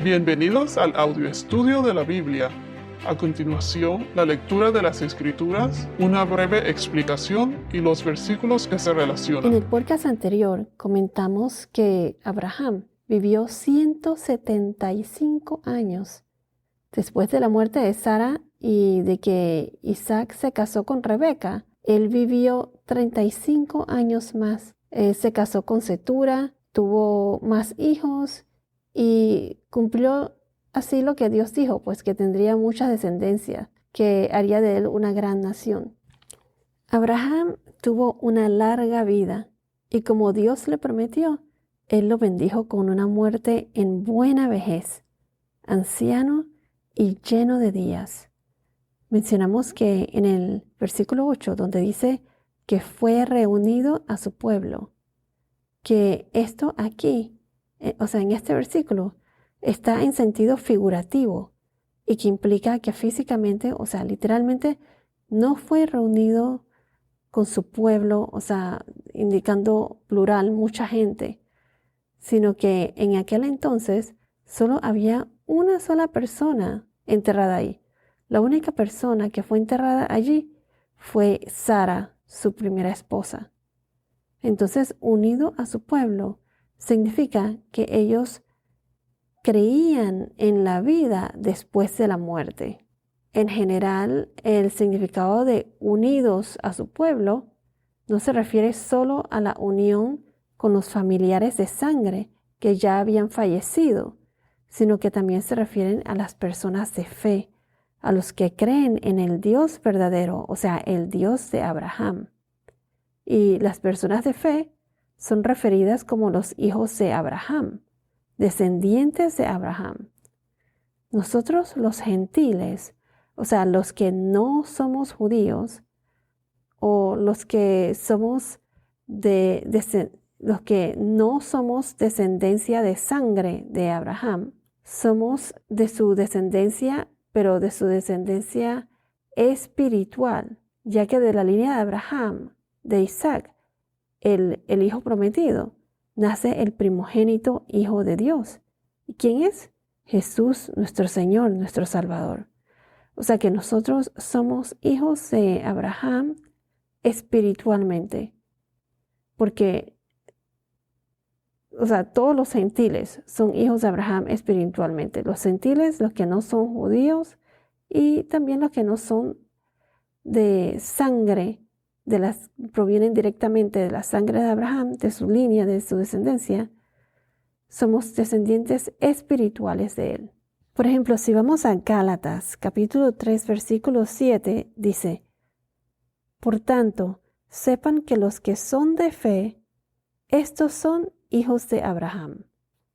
Bienvenidos al audio estudio de la Biblia. A continuación, la lectura de las Escrituras, una breve explicación y los versículos que se relacionan. En el podcast anterior comentamos que Abraham vivió 175 años después de la muerte de Sara y de que Isaac se casó con Rebeca. Él vivió 35 años más. Se casó con Cetura, tuvo más hijos y cumplió así lo que Dios dijo, pues que tendría mucha descendencia, que haría de él una gran nación. Abraham tuvo una larga vida y como Dios le prometió, él lo bendijo con una muerte en buena vejez, anciano y lleno de días. Mencionamos que en el versículo 8, donde dice que fue reunido a su pueblo, que esto aquí, en este versículo, está en sentido figurativo y que implica que físicamente, literalmente, no fue reunido con su pueblo, indicando plural, mucha gente, sino que en aquel entonces solo había una sola persona enterrada ahí. La única persona que fue enterrada allí fue Sara, su primera esposa. Entonces, unido a su pueblo, significa que ellos creían en la vida después de la muerte. En general, el significado de unidos a su pueblo no se refiere solo a la unión con los familiares de sangre que ya habían fallecido, sino que también se refieren a las personas de fe, a los que creen en el Dios verdadero, el Dios de Abraham. Y las personas de fe son referidas como los hijos de Abraham, descendientes de Abraham. Nosotros los gentiles, los que no somos judíos, o los que somos los que no somos descendencia de sangre de Abraham, somos de su descendencia, pero de su descendencia espiritual, ya que de la línea de Abraham, de Isaac, el hijo prometido, nace el primogénito hijo de Dios. ¿Y quién es? Jesús, nuestro Señor, nuestro Salvador. O sea que nosotros somos hijos de Abraham espiritualmente, porque, todos los gentiles son hijos de Abraham espiritualmente. Los gentiles, los que no son judíos y también los que no son de sangre, provienen directamente de la sangre de Abraham, de su línea, de su descendencia, somos descendientes espirituales de él. Por ejemplo, si vamos a Gálatas, capítulo 3, versículo 7, dice: Por tanto, sepan que los que son de fe, estos son hijos de Abraham.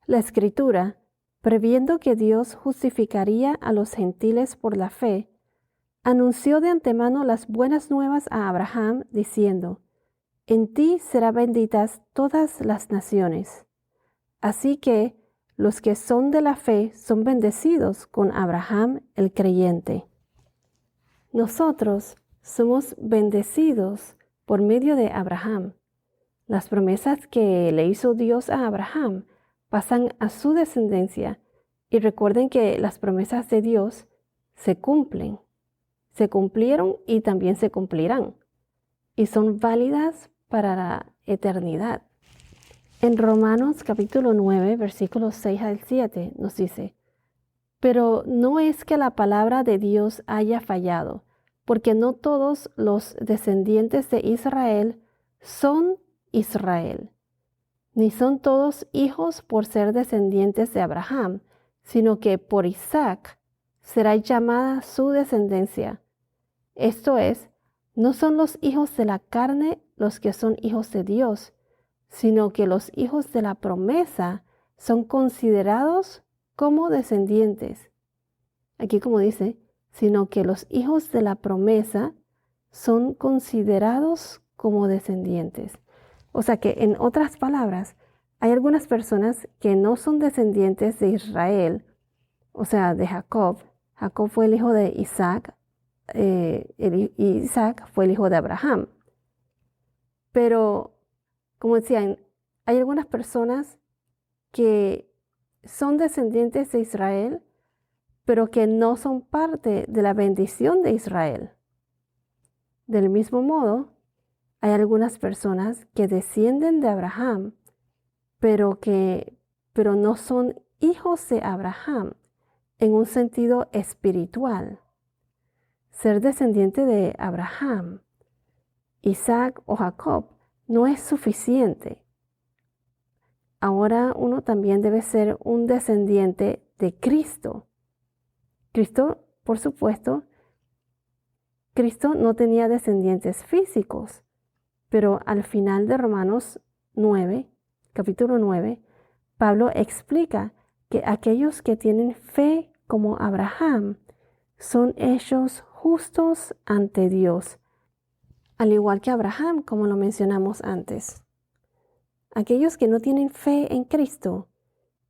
La Escritura, previendo que Dios justificaría a los gentiles por la fe, anunció de antemano las buenas nuevas a Abraham, diciendo: En ti serán benditas todas las naciones. Así que los que son de la fe son bendecidos con Abraham el creyente. Nosotros somos bendecidos por medio de Abraham. Las promesas que le hizo Dios a Abraham pasan a su descendencia y recuerden que las promesas de Dios se cumplen. Se cumplieron y también se cumplirán y son válidas para la eternidad. En Romanos capítulo 9, versículos 6 al 7 nos dice: Pero no es que la palabra de Dios haya fallado, porque no todos los descendientes de Israel son Israel, ni son todos hijos por ser descendientes de Abraham, sino que por Isaac será llamada su descendencia. Esto es, no son los hijos de la carne los que son hijos de Dios, sino que los hijos de la promesa son considerados como descendientes. Aquí como dice, sino que los hijos de la promesa son considerados como descendientes. O sea que en otras palabras, hay algunas personas que no son descendientes de Israel, de Jacob. Jacob fue el hijo de Isaac, Isaac fue el hijo de Abraham. Pero, como decía, hay algunas personas que son descendientes de Israel, pero que no son parte de la bendición de Israel. Del mismo modo, hay algunas personas que descienden de Abraham, pero no son hijos de Abraham en un sentido espiritual. Ser descendiente de Abraham, Isaac o Jacob no es suficiente. Ahora uno también debe ser un descendiente de Cristo. Cristo, por supuesto, Cristo no tenía descendientes físicos, pero al final de Romanos 9, capítulo 9, Pablo explica que aquellos que tienen fe como Abraham son hechos justos ante Dios, al igual que Abraham, como lo mencionamos antes. Aquellos que no tienen fe en Cristo,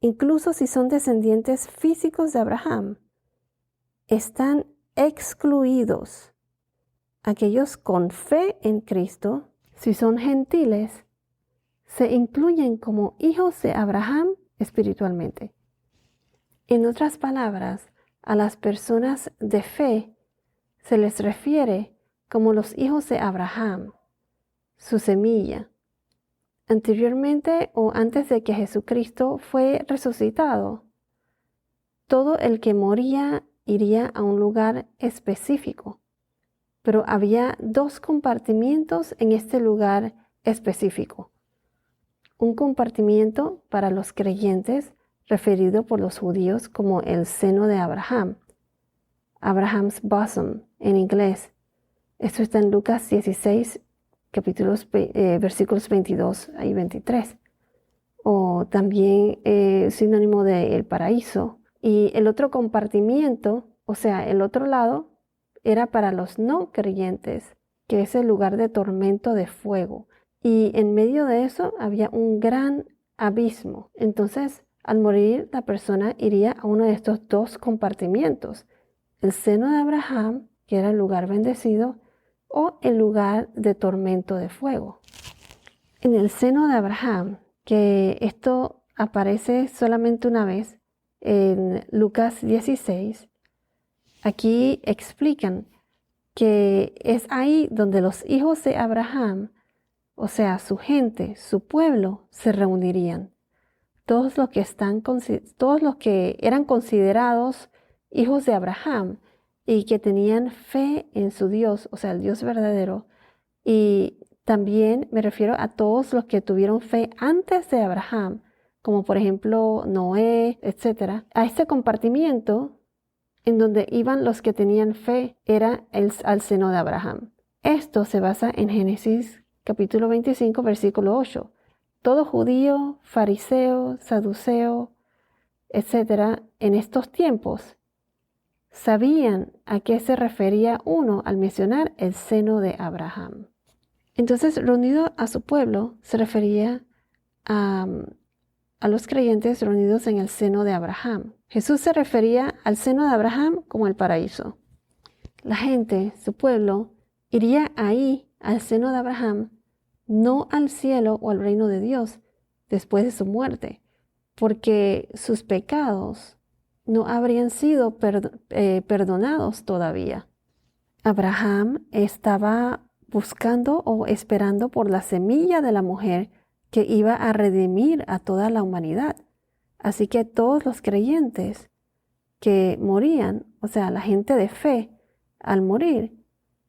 incluso si son descendientes físicos de Abraham, están excluidos. Aquellos con fe en Cristo, si son gentiles, se incluyen como hijos de Abraham espiritualmente. En otras palabras, a las personas de fe se les refiere como los hijos de Abraham, su semilla. Anteriormente o antes de que Jesucristo fue resucitado, todo el que moría iría a un lugar específico, pero había dos compartimientos en este lugar específico. Un compartimiento para los creyentes, referido por los judíos como el seno de Abraham, Abraham's bosom en inglés. Esto está en Lucas 16, versículos 22 y 23. O también sinónimo de el paraíso. Y el otro compartimiento, o sea, el otro lado, era para los no creyentes, que es el lugar de tormento de fuego. Y en medio de eso había un gran abismo. Entonces, al morir, la persona iría a uno de estos dos compartimientos. El seno de Abraham, que era el lugar bendecido, o el lugar de tormento de fuego. En el seno de Abraham, que esto aparece solamente una vez, en Lucas 16, aquí explican que es ahí donde los hijos de Abraham, o sea, su gente, su pueblo, se reunirían. Todos los que eran considerados hijos de Abraham y que tenían fe en su Dios, o sea, el Dios verdadero. Y también me refiero a todos los que tuvieron fe antes de Abraham, como por ejemplo Noé, etc. A este compartimiento en donde iban los que tenían fe era al seno de Abraham. Esto se basa en Génesis capítulo 25, versículo 8. Todo judío, fariseo, saduceo, etc., en estos tiempos sabían a qué se refería uno al mencionar el seno de Abraham. Entonces, reunido a su pueblo se refería a los creyentes reunidos en el seno de Abraham. Jesús se refería al seno de Abraham como el paraíso. La gente, su pueblo, iría ahí al seno de Abraham, no al cielo o al reino de Dios después de su muerte, porque sus pecados no habrían sido perdonados todavía. Abraham estaba buscando o esperando por la semilla de la mujer que iba a redimir a toda la humanidad. Así que todos los creyentes que morían, o sea, la gente de fe, al morir,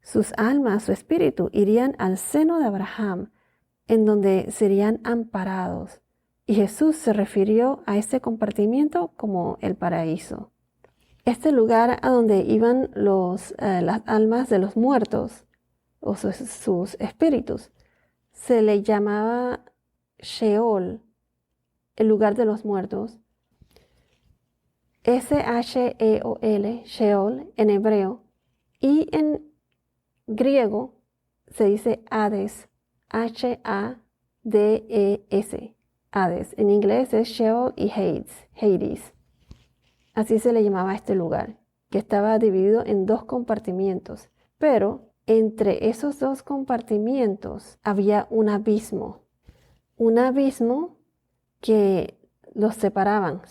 sus almas, su espíritu, irían al seno de Abraham, en donde serían amparados. Y Jesús se refirió a este compartimiento como el paraíso. Este lugar a donde iban las almas de los muertos, o sus espíritus, se le llamaba Sheol, el lugar de los muertos. S-H-E-O-L, Sheol en hebreo, y en griego se dice Hades, H-A-D-E-S, Hades. En inglés es Sheol y Hades. Así se le llamaba a este lugar, que estaba dividido en dos compartimientos, pero entre esos dos compartimientos había un abismo que los separaban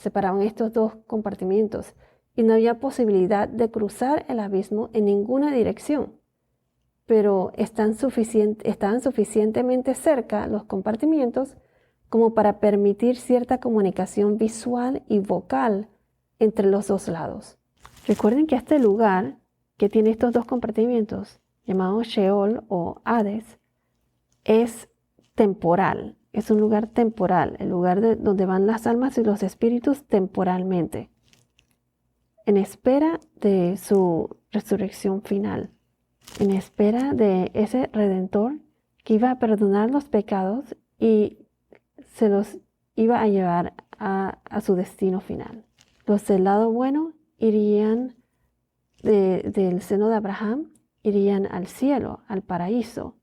estos dos compartimientos y no había posibilidad de cruzar el abismo en ninguna dirección. Pero estaban suficientemente cerca los compartimientos como para permitir cierta comunicación visual y vocal entre los dos lados. Recuerden que este lugar que tiene estos dos compartimientos, llamado Sheol o Hades, es temporal, es un lugar temporal, el lugar donde van las almas y los espíritus temporalmente, en espera de su resurrección final, en espera de ese Redentor que iba a perdonar los pecados y se los iba a llevar a su destino final. Los del lado bueno irían del seno de Abraham, irían al cielo, al paraíso,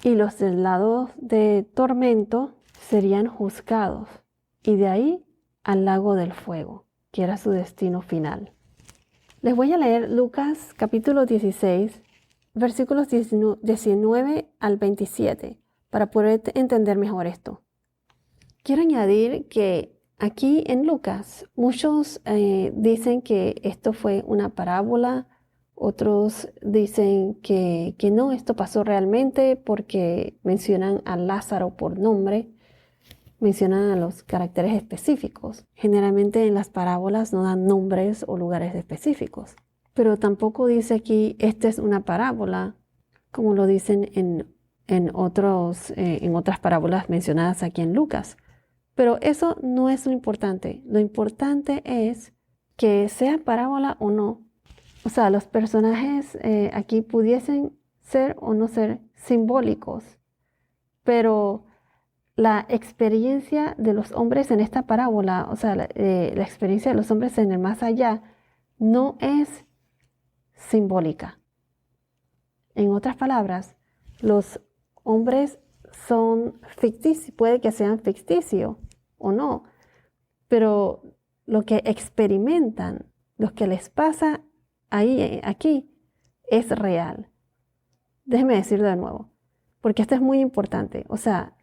y los del lado de tormento serían juzgados, y de ahí al lago del fuego, que era su destino final. Les voy a leer Lucas capítulo 16, versículos 19 al 27, para poder entender mejor esto. Quiero añadir que aquí en Lucas muchos dicen que esto fue una parábola, otros dicen que no, esto pasó realmente porque mencionan a Lázaro por nombre, mencionan a los caracteres específicos. Generalmente en las parábolas no dan nombres o lugares específicos, pero tampoco dice aquí, esta es una parábola, como lo dicen en otras parábolas mencionadas aquí en Lucas. Pero eso no es lo importante. Lo importante es que sea parábola o no. O sea, los personajes aquí pudiesen ser o no ser simbólicos, pero la experiencia de los hombres en esta parábola, o sea, la experiencia de los hombres en el más allá, no es simbólica. En otras palabras, los hombres son ficticios, puede que sean ficticios o no, pero lo que experimentan, lo que les pasa aquí, es real. Déjenme decirlo de nuevo, porque esto es muy importante. O sea,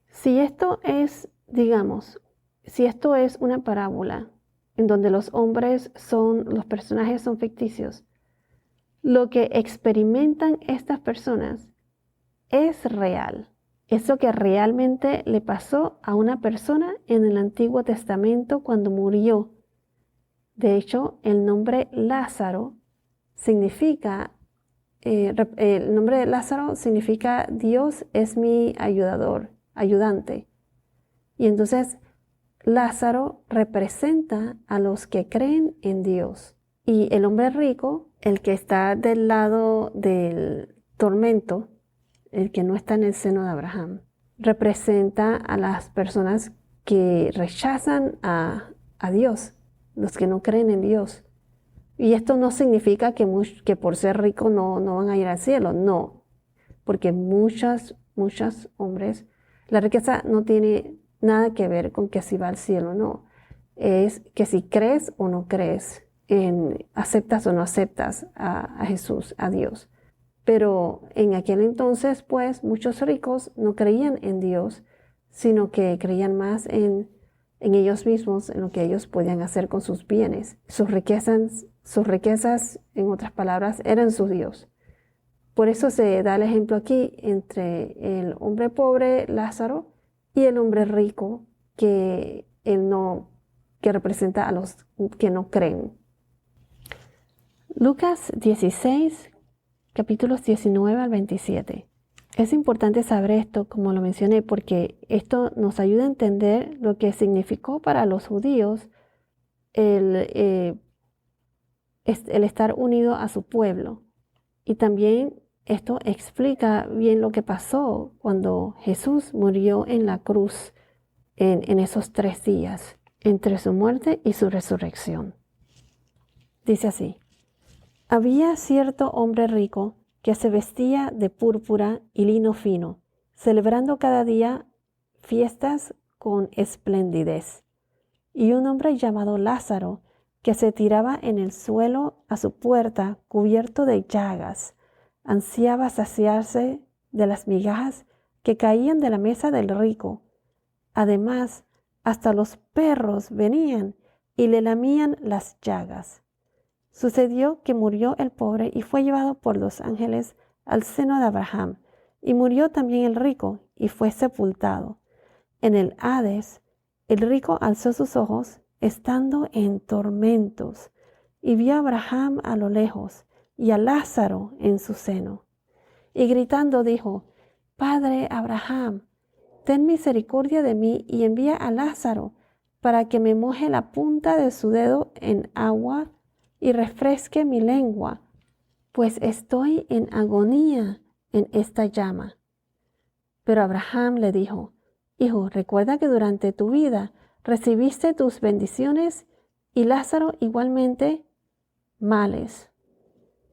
si esto es, digamos, si esto es una parábola en donde los personajes son ficticios, lo que experimentan estas personas es real. Es lo que realmente le pasó a una persona en el Antiguo Testamento cuando murió. De hecho, el nombre Lázaro significa, el nombre de Lázaro significa Dios es mi ayudador, ayudante. Y entonces Lázaro representa a los que creen en Dios. Y el hombre rico, el que está del lado del tormento, el que no está en el seno de Abraham, representa a las personas que rechazan a Dios, los que no creen en Dios. Y esto no significa que por ser rico no van a ir al cielo, no, porque muchos hombres, la riqueza no tiene nada que ver con que si va al cielo, no, es que si crees o no crees, aceptas o no aceptas a Jesús, a Dios. Pero en aquel entonces, pues, muchos ricos no creían en Dios, sino que creían más en ellos mismos, en lo que ellos podían hacer con sus bienes. Sus riquezas, en otras palabras, eran su Dios. Por eso se da el ejemplo aquí entre el hombre pobre, Lázaro, y el hombre rico, que representa a los que no creen. Lucas 16, capítulos 19 al 27. Es importante saber esto, como lo mencioné, porque esto nos ayuda a entender lo que significó para los judíos el estar unido a su pueblo. Y también esto explica bien lo que pasó cuando Jesús murió en la cruz en esos 3 días, entre su muerte y su resurrección. Dice así: había cierto hombre rico que se vestía de púrpura y lino fino, celebrando cada día fiestas con esplendidez. Y un hombre llamado Lázaro, que se tiraba en el suelo a su puerta, cubierto de llagas, ansiaba saciarse de las migajas que caían de la mesa del rico. Además, hasta los perros venían y le lamían las llagas. Sucedió que murió el pobre y fue llevado por los ángeles al seno de Abraham, y murió también el rico y fue sepultado. En el Hades, el rico alzó sus ojos, estando en tormentos, y vio a Abraham a lo lejos y a Lázaro en su seno. Y gritando dijo: Padre Abraham, ten misericordia de mí y envía a Lázaro para que me moje la punta de su dedo en agua y refresque mi lengua, pues estoy en agonía en esta llama. Pero Abraham le dijo: Hijo, recuerda que durante tu vida recibiste tus bendiciones y Lázaro igualmente males.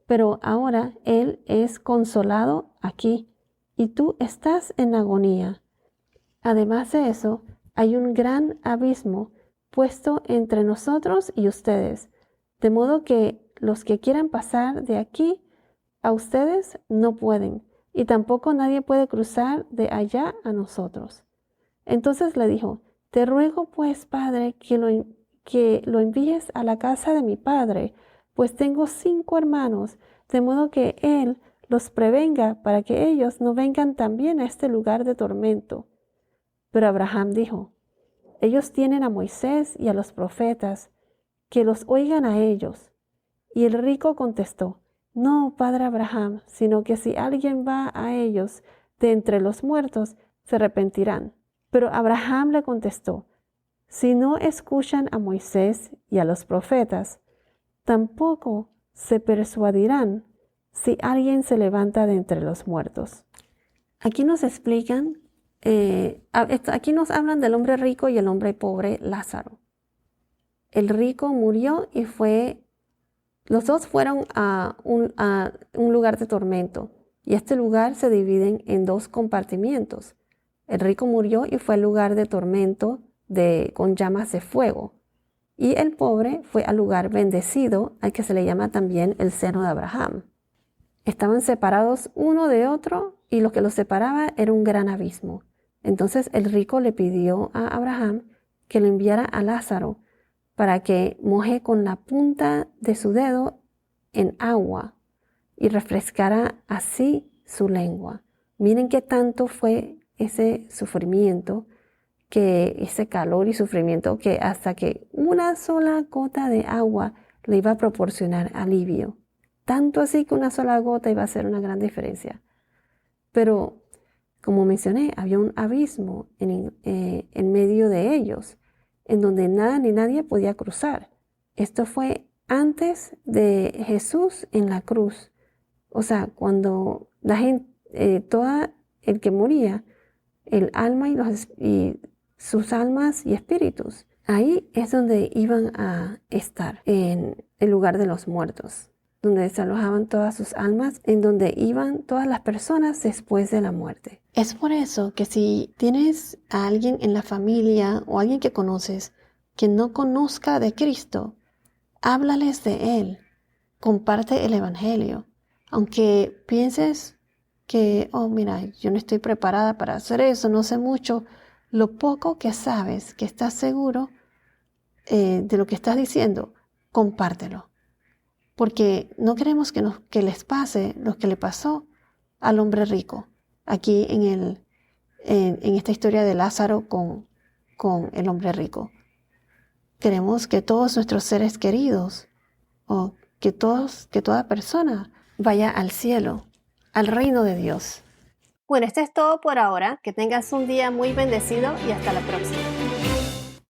Pero ahora él es consolado aquí y tú estás en agonía. Además de eso, hay un gran abismo puesto entre nosotros y ustedes, de modo que los que quieran pasar de aquí a ustedes no pueden, y tampoco nadie puede cruzar de allá a nosotros. Entonces le dijo: Te ruego pues, Padre, que lo envíes a la casa de mi padre, pues tengo 5 hermanos, de modo que él los prevenga para que ellos no vengan también a este lugar de tormento. Pero Abraham dijo: Ellos tienen a Moisés y a los profetas, que los oigan a ellos. Y el rico contestó: No, padre Abraham, sino que si alguien va a ellos de entre los muertos, se arrepentirán. Pero Abraham le contestó: Si no escuchan a Moisés y a los profetas, tampoco se persuadirán si alguien se levanta de entre los muertos. Aquí nos explican, aquí nos hablan del hombre rico y el hombre pobre, Lázaro. El rico murió y los dos fueron a un lugar de tormento, y este lugar se divide en 2 compartimientos. El rico murió y fue al lugar de tormento con llamas de fuego, y el pobre fue al lugar bendecido, al que se le llama también el seno de Abraham. Estaban separados uno de otro, y lo que los separaba era un gran abismo. Entonces el rico le pidió a Abraham que le enviara a Lázaro para que moje con la punta de su dedo en agua y refrescara así su lengua. Miren qué tanto fue ese sufrimiento, ese calor y sufrimiento, que hasta que una sola gota de agua le iba a proporcionar alivio. Tanto así que una sola gota iba a hacer una gran diferencia. Pero, como mencioné, había un abismo en medio de ellos, en donde nada ni nadie podía cruzar. Esto fue antes de Jesús en la cruz. O sea, cuando la gente, todo el que moría, el alma y sus almas y espíritus, ahí es donde iban a estar, en el lugar de los muertos, donde se alojaban todas sus almas, en donde iban todas las personas después de la muerte. Es por eso que si tienes a alguien en la familia o alguien que conoces que no conozca de Cristo, háblales de Él, comparte el Evangelio. Aunque pienses que, mira, yo no estoy preparada para hacer eso, no sé mucho, lo poco que sabes, que estás seguro de lo que estás diciendo, compártelo. Porque no queremos que les pase lo que le pasó al hombre rico, aquí en esta historia de Lázaro con el hombre rico. Queremos que todos nuestros seres queridos, o que toda persona vaya al cielo, al reino de Dios. Bueno, esto es todo por ahora. Que tengas un día muy bendecido y hasta la próxima.